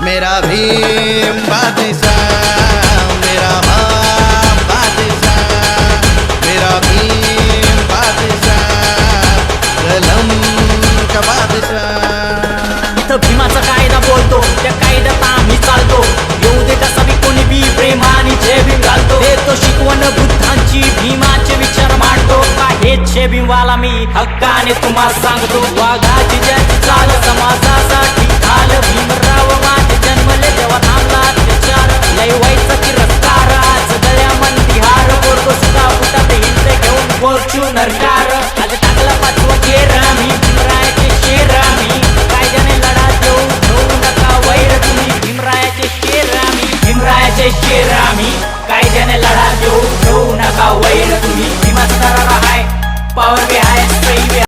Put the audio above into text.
मेरा भीम बादशाह, मेरा बाप बादशाह, मेरा भीम बादशाह, कलम का बादशाह। इथं भीमाचा कायदा बोलतो, त्या कायद्यात आम्ही चालतो। येऊ दे कसा बी कोणी बी प्रेमाने जय भीम घालतो। देतो शिकवण बुद्धांची, भीमाचे विचार मांडतो। हेच जय भीमवाला मी हक्काने तुम्हाला सांगतो। वाघाची ज्याची चाल समाजासाठी ढाल, भीमराव माझे जन्मले तेव्हा थांबला अत्याचार। लय व्हायचा तिरस्कार, आज गळ्यामंदी हार, पोरगो सुद्धा फुटात हिंदे घेऊन फॉर्च्युनर कार। आज टाकला 5वं गेर, आम्ही भीमरायाचे शेर, आम्ही कायद्याने लढा देऊ, घेऊ नका वैर तुम्ही। भीमरायाचे शेर आम्ही, भीमरायाचे शेर आम्ही, कायद्याने लढा देऊ, घेऊ नका वैर तुम्ही। भीमाचा दरारा हाय, पावर बी हाय, स्ट्रेई बी